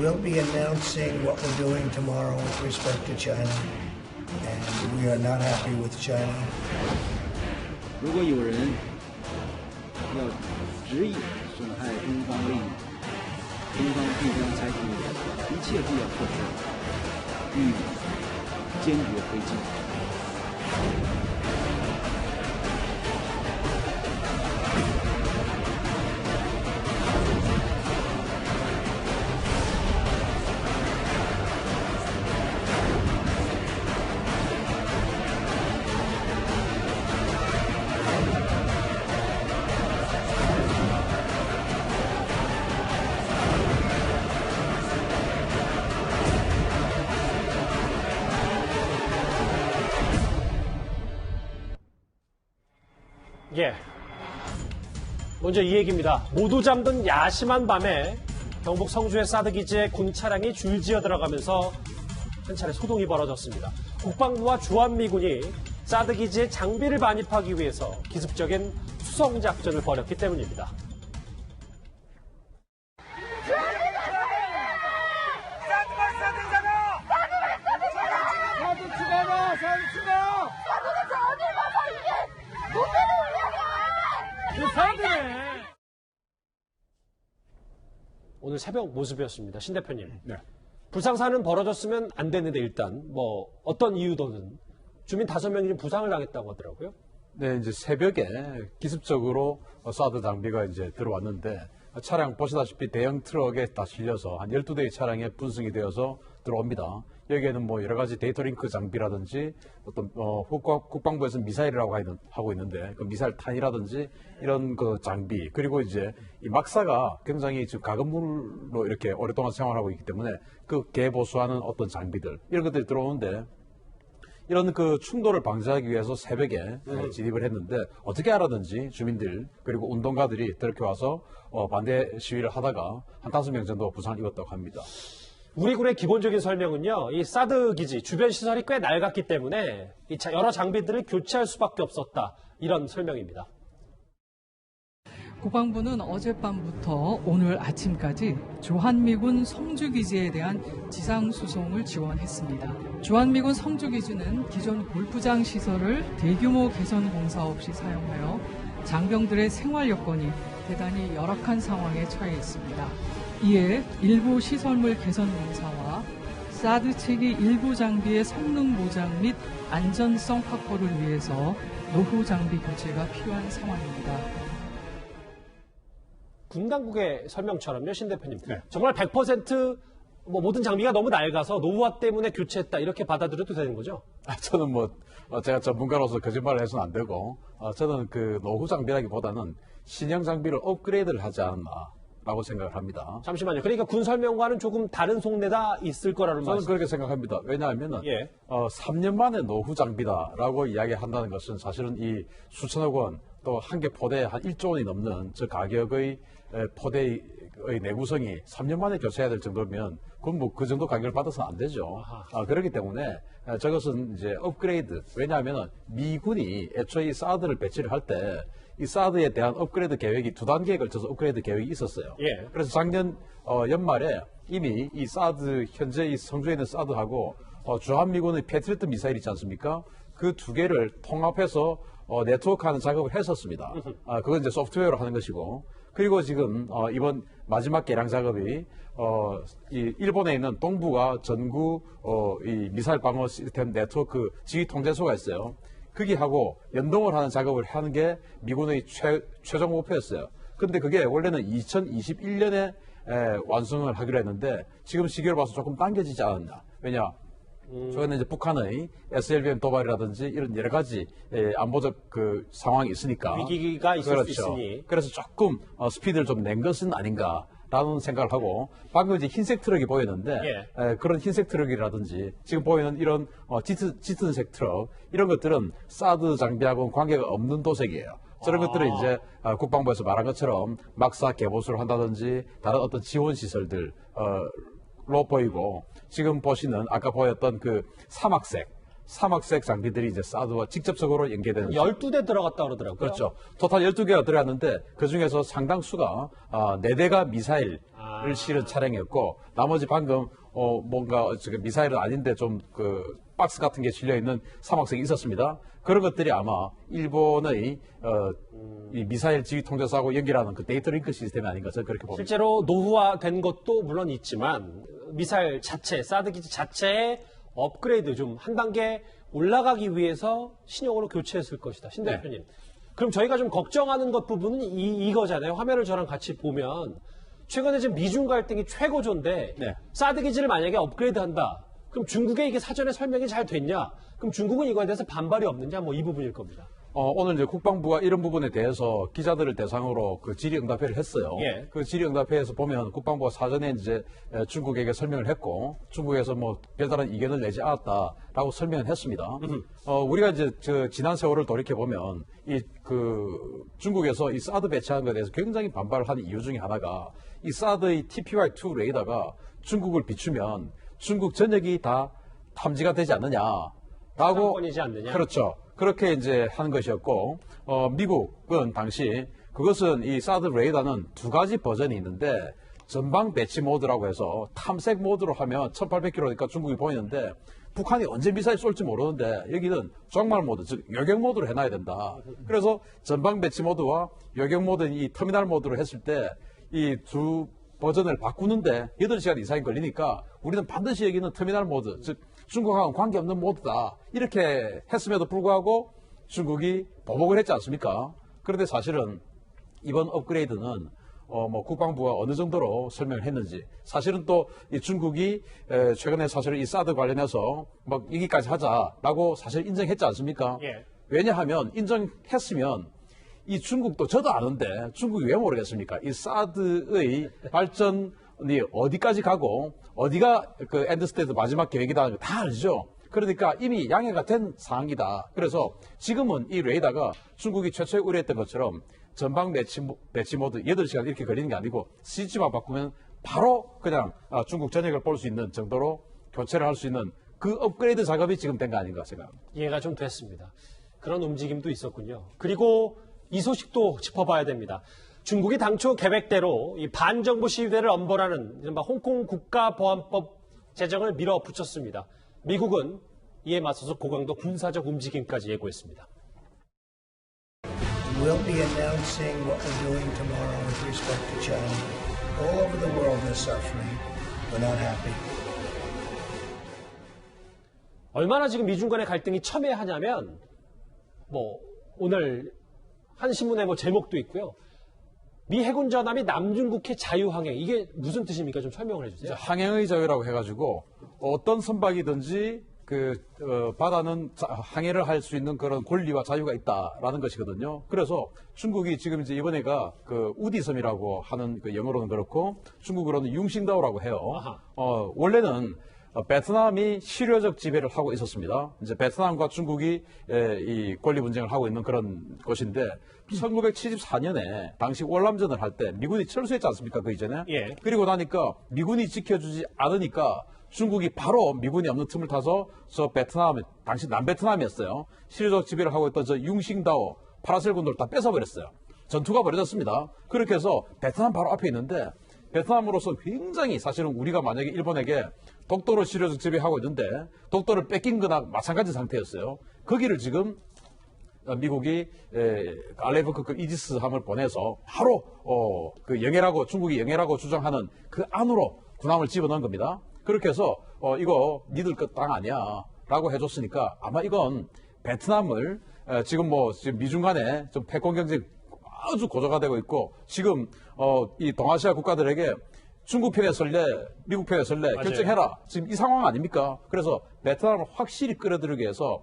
we'll be announcing what we're doing tomorrow with respect to China, and we are not happy with China. 如果有人要执意损害中方利益，中方必将采取一切必要措施，予以坚决推进。예. 먼저 이 얘기입니다. 모두 잠든 야심한 밤에 경북 성주의 사드 기지에 군 차량이 줄지어 들어가면서 한 차례 소동이 벌어졌습니다. 국방부와 주한미군이 사드 기지에 장비를 반입하기 위해서 기습적인 수송 작전을 벌였기 때문입니다. 오늘 새벽 모습이었습니다. 신 대표님. 네. 불상사는 벌어졌으면 안 되는데 일단 뭐 어떤 이유든 주민 5명이 부상을 당했다고 하더라고요. 네, 이제 새벽에 기습적으로 사드 장비가 이제 들어왔는데 차량 보시다시피 대형 트럭에 다 실려서 한 12대의 차량에 분승이 되어서 들어옵니다. 여기에는 뭐 여러 가지 데이터 링크 장비라든지 어떤 국방부에서 미사일이라고 하고 있는데 그 미사일 탄이라든지 이런 그 장비 그리고 이제 이 막사가 굉장히 지금 가금물로 이렇게 오랫동안 생활하고 있기 때문에 그 개보수하는 어떤 장비들 이런 것들이 들어오는데 이런 그 충돌을 방지하기 위해서 새벽에 진입을 했는데 어떻게 알았는지 주민들 그리고 운동가들이 그렇게 와서 반대 시위를 하다가 한 5명 정도 부상을 입었다고 합니다. 우리 군의 기본적인 설명은요, 이 사드 기지 주변 시설이 꽤 낡았기 때문에 여러 장비들을 교체할 수밖에 없었다. 이런 설명입니다. 국방부는 어젯밤부터 오늘 아침까지 주한미군 성주기지에 대한 지상수송을 지원했습니다. 주한미군 성주기지는 기존 골프장 시설을 대규모 개선 공사 없이 사용하여 장병들의 생활 여건이 대단히 열악한 상황에 처해 있습니다. 이에 일부 시설물 개선 공사와 사드 체계 일부 장비의 성능 보장 및 안전성 확보를 위해서 노후 장비 교체가 필요한 상황입니다. 군 당국의 설명처럼요, 신 대표님. 네. 정말 100% 모든 장비가 너무 낡아서 노후화 때문에 교체했다 이렇게 받아들여도 되는 거죠? 저는 제가 전문가로서 거짓말을 해서는 안 되고 저는 그 노후 장비라기보다는 신형 장비를 업그레이드를 하지 않았나라고 생각을 합니다. 잠시만요. 그러니까 군 설명과는 조금 다른 속내가 있을 거라는 저는 말씀. 그렇게 생각합니다. 왜냐하면은 3년 만에 노후 장비다라고 이야기한다는 것은 사실은 이 수천억 원 또 한 개 포대에 한 1조 원이 넘는 저 가격의 포대의 내구성이 3년 만에 교체해야 될 정도면 그건 뭐 그 정도 가격을 받아서는 안 되죠. 그렇기 때문에 저것은 이제 업그레이드. 왜냐하면 미군이 애초에 이 사드를 배치를 할 때 이 사드에 대한 업그레이드 계획이 2단계에 걸쳐서 업그레이드 계획이 있었어요. 예. 그래서 작년 연말에 이미 이 사드 현재 이 성주에 있는 사드하고 주한미군의 패트리어트 미사일 있지 않습니까? 그 두 개를 통합해서 네트워크하는 작업을 했었습니다. 그건 이제 소프트웨어로 하는 것이고, 그리고 지금 이번 마지막 개량 작업이 이 일본에 있는 동부가 전구 이 미사일 방어 시스템 네트워크 지휘 통제소가 있어요. 거기하고 연동을 하는 작업을 하는 게 미군의 최종 목표였어요. 근데 그게 원래는 2021년에 완성을 하기로 했는데 지금 시기를 봐서 조금 당겨지지 않았나. 왜냐? 저희는 이제 북한의 SLBM 도발이라든지 이런 여러 가지 안보적 그 상황이 있으니까 위기가 있을 수 있으니 그래서 조금 스피드를 좀 낸 것은 아닌가라는 생각을 하고 방금 이제 흰색 트럭이 보였는데 그런 흰색 트럭이라든지 지금 보이는 이런 짙은색 트럭 이런 것들은 사드 장비하고는 관계가 없는 도색이에요. 저런 것들은 이제 국방부에서 말한 것처럼 막사 개보수를 한다든지 다른 어떤 지원 시설들 로 보이고 지금 보시는 아까 보였던 그 사막색 사막색 장비들이 이제 사드와 직접적으로 연계되는 12대 들어갔다 그러더라고요. 그렇죠. 토탈 12개가 들어갔는데 그중에서 상당수가 4대가 미사일을 실은 차량이었고 나머지 방금 뭔가 지금 미사일은 아닌데 좀 그 박스 같은 게 실려 있는 사막색이 있었습니다. 그런 것들이 아마 일본의 이 미사일 지휘 통제사하고 연결하는 그 데이터 링크 시스템이 아닌가 저는 그렇게 봅니다. 실제로 노후화된 것도 물론 있지만 미사일 자체, 사드 기지 자체의 업그레이드 좀 한 단계 올라가기 위해서 신형으로 교체했을 것이다. 신 대표님. 그럼 저희가 좀 걱정하는 것 부분은 이거잖아요. 화면을 저랑 같이 보면 최근에 지금 미중 갈등이 최고조인데 네. 사드 기지를 만약에 업그레이드한다. 그럼 중국에 이게 사전에 설명이 잘 됐냐? 그럼 중국은 이거에 대해서 반발이 없느냐? 뭐 이 부분일 겁니다. 오늘 이제 국방부가 이런 부분에 대해서 기자들을 대상으로 그 질의응답회를 했어요. 예. 그 질의응답회에서 보면 국방부가 사전에 이제 중국에게 설명을 했고 중국에서 뭐 별다른 이견을 내지 않았다라고 설명을 했습니다. 우리가 이제 지난 세월을 돌이켜 보면 이 그 중국에서 이 사드 배치하는 것에 대해서 굉장히 반발을 하는 이유 중에 하나가 이 사드의 TPY-2 레이더가 중국을 비추면 중국 전역이 다 탐지가 되지 않느냐라고 상권이지 않느냐? 그렇죠. 그렇게 이제 하는 것이었고, 미국은 당시 그것은 이 사드 레이더는 2가지 버전이 있는데 전방 배치 모드라고 해서 탐색 모드로 하면 1800km니까 중국이 보이는데 북한이 언제 미사일 쏠지 모르는데 여기는 정말 모드, 즉 요격 모드로 해놔야 된다. 그래서 전방 배치 모드와 요격 모드 이 터미널 모드로 했을 때 이 두 버전을 바꾸는데 8시간 이상이 걸리니까 우리는 반드시 여기는 터미널 모드, 즉 중국하고는 관계없는 모드다. 이렇게 했음에도 불구하고 중국이 보복을 했지 않습니까? 그런데 사실은 이번 업그레이드는 뭐 국방부가 어느 정도로 설명을 했는지 사실은 또 이 중국이 최근에 사실은 이 사드 관련해서 막 여기까지 하자라고 사실 인정했지 않습니까? 예. 왜냐하면 인정했으면 이 중국도 저도 아는데 중국이 왜 모르겠습니까? 이 사드의 발전이 어디까지 가고 어디가 그 엔드스테이트 마지막 계획이다 다 알죠. 그러니까 이미 양해가 된 상황이다. 그래서 지금은 이 레이더가 중국이 최초에 우려했던 것처럼 전방 배치 모드 8시간 이렇게 걸리는 게 아니고 스위치만 바꾸면 바로 그냥 중국 전역을 볼 수 있는 정도로 교체를 할 수 있는 그 업그레이드 작업이 지금 된 거 아닌가 생각합니다. 이해가 좀 됐습니다. 그런 움직임도 있었군요. 그리고 이 소식도 짚어봐야 됩니다. 중국이 당초 계획대로 이 반정부 시위대를 엄벌하는 이른바 홍콩 국가보안법 제정을 밀어붙였습니다. 미국은 이에 맞서서 고강도 군사적 움직임까지 예고했습니다. We'll be announcing what we're doing tomorrow with respect to China. All over the world is suffering. We're not happy. 얼마나 지금 미중 간의 갈등이 첨예하냐면 뭐 오늘 한 신문에 뭐 제목도 있고요. 미 해군 전함이 남중국해 자유항행 이게 무슨 뜻입니까? 좀 설명을 해주세요. 항행의 자유라고 해가지고 어떤 선박이든지 바다는 항해를 할 수 있는 그런 권리와 자유가 있다라는 것이거든요. 그래서 중국이 지금 이제 이번에가 그 우디섬이라고 하는 그 영어로는 그렇고 중국어로는 융싱다오라고 해요. 원래는 베트남이 실효적 지배를 하고 있었습니다. 이제 베트남과 중국이 이 권리 분쟁을 하고 있는 그런 곳인데 1974년에 당시 월남전을 할 때 미군이 철수했지 않습니까? 그 이전에. 예. 그리고 나니까 미군이 지켜주지 않으니까 중국이 바로 미군이 없는 틈을 타서 저 베트남, 당시 남베트남이었어요. 실효적 지배를 하고 있던 저 융싱다오 파라셀 군도를 다 뺏어버렸어요. 전투가 벌어졌습니다. 그렇게 해서 베트남 바로 앞에 있는데 베트남으로서 굉장히 사실은 우리가 만약에 일본에게 독도를 실효적 지배하고 있는데 독도를 뺏긴 거나 마찬가지 상태였어요. 거기를 지금 미국이 알레이버급 이지스함을 보내서 바로 그 영해라고 중국이 영해라고 주장하는 그 안으로 군함을 집어넣은 겁니다. 그렇게 해서 이거 믿을 것 땅 아니야 라고 해줬으니까 아마 이건 베트남을 지금 미중 간에 좀 패권 경쟁 아주 고조가 되고 있고 지금 이 동아시아 국가들에게 중국 편에 설래 미국 편에 설래 맞아요. 결정해라 지금 이 상황 아닙니까? 그래서 베트남을 확실히 끌어들이기 위해서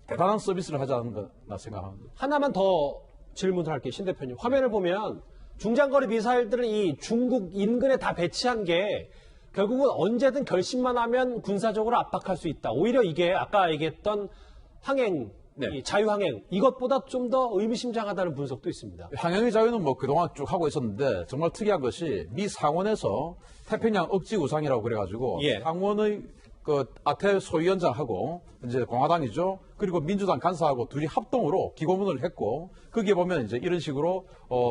대단한 서비스를 하자는 거나 생각합니다. 하나만 더 질문을 할게요. 신 대표님. 화면을 보면 중장거리 미사일들을 이 중국 인근에 다 배치한 게 결국은 언제든 결심만 하면 군사적으로 압박할 수 있다. 오히려 이게 아까 얘기했던 항행, 네. 이 자유항행 이것보다 좀 더 의미심장하다는 분석도 있습니다. 항해의 자유는 그동안 쭉 하고 있었는데 정말 특이한 것이 미 상원에서 태평양 억지 우상이라고 그래가지고 예. 상원의 그 아태 소위원장하고 이제 공화당이죠. 그리고 민주당 간사하고 둘이 합동으로 기고문을 했고 거기에 보면 이제 이런 식으로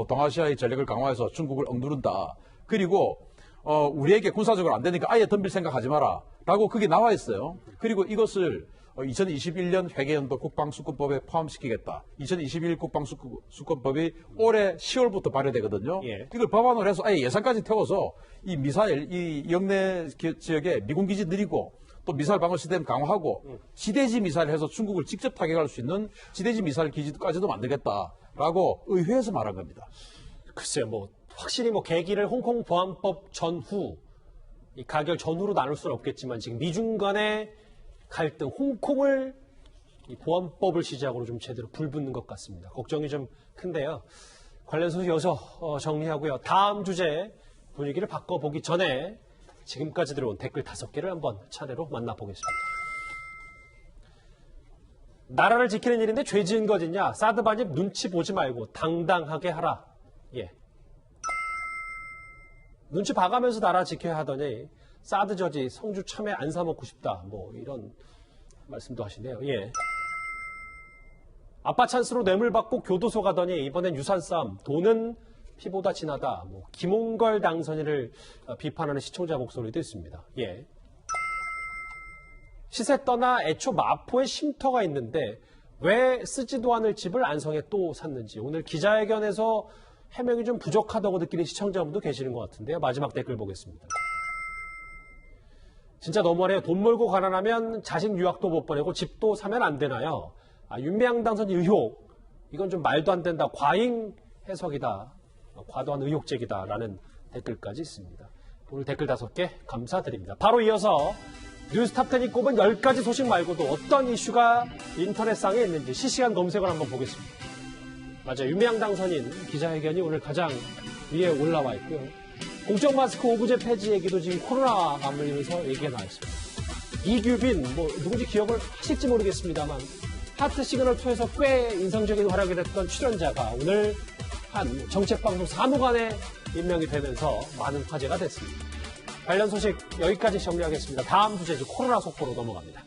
동아시아의 전력을 강화해서 중국을 억누른다. 그리고 우리에게 군사적으로 안 되니까 아예 덤빌 생각하지 마라. 라고 그게 나와 있어요. 그리고 이것을 2021년 회계연도 국방수권법에 포함시키겠다. 2021 국방수권법이 올해 10월부터 발효되거든요. 예. 이걸 법안으로 해서 아예 예산까지 태워서 이 미사일, 이 영내 지역에 미군기지 늘리고 또 미사일 방어 시스템 강화하고 지대지 미사일 해서 중국을 직접 타격할 수 있는 지대지 미사일 기지까지도 만들겠다라고 의회에서 말한 겁니다. 글쎄요, 뭐 확실히 뭐 계기를 홍콩 보안법 전후, 이 가결 전후로 나눌 수는 없겠지만 지금 미중 간의 갈등, 홍콩을 이 보안법을 시작으로 좀 제대로 불붙는 것 같습니다. 걱정이 좀 큰데요. 관련 소식 여기서 정리하고요. 다음 주제 분위기를 바꿔보기 전에 지금까지 들어온 댓글 5개를 한번 차례로 만나보겠습니다. 나라를 지키는 일인데 죄 지은 것 있냐? 사드 반입 눈치 보지 말고 당당하게 하라. 예. 눈치 봐가면서 나라 지켜야 하더니 사드 저지 성주 참외 안 사 먹고 싶다. 뭐 이런 말씀도 하시네요. 예. 아빠 찬스로 뇌물 받고 교도소 가더니 이번엔 유산 싸움. 돈은 피보다 진하다. 뭐 김홍걸 당선인을 비판하는 시청자 목소리도 있습니다. 예. 시세 떠나 애초 마포에 쉼터가 있는데 왜 쓰지도 않을 집을 안성에 또 샀는지 오늘 기자회견에서 해명이 좀 부족하다고 느끼는 시청자분도 계시는 것 같은데요. 마지막 댓글 보겠습니다. 진짜 너무하네요. 돈 벌고 가난하면 자식 유학도 못 보내고 집도 사면 안 되나요? 윤미향 당선인 의혹, 이건 좀 말도 안 된다. 과잉 해석이다. 과도한 의혹 제기다라는 댓글까지 있습니다. 오늘 댓글 5개 감사드립니다. 바로 이어서 뉴스탑10이 꼽은 10가지 소식 말고도 어떤 이슈가 인터넷상에 있는지 실시간 검색을 한번 보겠습니다. 맞아요. 윤미향 당선인 기자회견이 오늘 가장 위에 올라와 있고요. 공적 마스크 오부제 폐지 얘기도 지금 코로나 맞물리면서 얘기가 나와 있습니다. 이규빈, 뭐 누군지 기억을 하실지 모르겠습니다만 하트 시그널 2에서 꽤 인상적인 활약을 했던 출연자가 오늘 한 정책방송 사무관에 임명이 되면서 많은 화제가 됐습니다. 관련 소식 여기까지 정리하겠습니다. 다음 주제 코로나 속보로 넘어갑니다.